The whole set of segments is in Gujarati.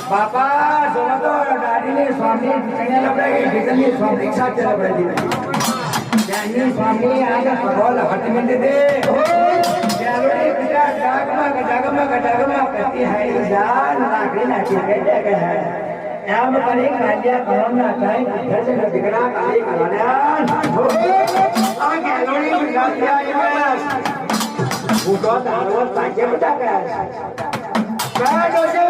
બાપા જોવા તો દાદીને સ્વામી ચણ્યા લબડાઈ ઢીકલની સ્વામી સાથે લબડાઈ ત્યાંની સ્વામી આગળ ભગવાન હટમીને દે ત્યારે પિતા ડાગમાં કરતી હાઈ જાન નાખી નાખી બેઠે કહે એમ કરી કાઢ્યા કરમના કાઈ ઘર દીકરા કાઈ કરવાના આ ગેલોડી ગુજરાતી આવ્યા ઉડો દાડો તાકે બટા ગયા કાઢો છે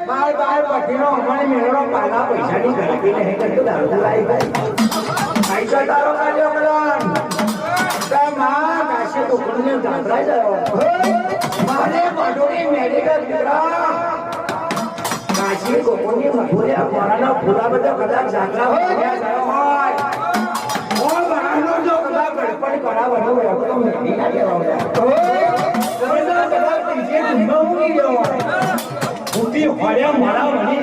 બાર પઠીનો અમને મેળો પાલા પૈસાની ગણતરી નહીં કરતો દારૂ લાઈ પૈસા તારો કાઢ્યો કલાન માં કાશે તો કોને જાત્રા જાવ મારે બડોરી મેડિકલ દીકરા કાશી કોકોની મથુરિયા કોરાનો ફૂલા બધો કદાચ જાત્રા હોય ઓ બહારનો જો કદાચ ગડપડ કરાવવાનો હોય તો મેડી ના કહેવાય તમે તો કદાચ ત્રીજે ધંધો મૂકી ગયો ઉઠી હોડ્યા મારા વળી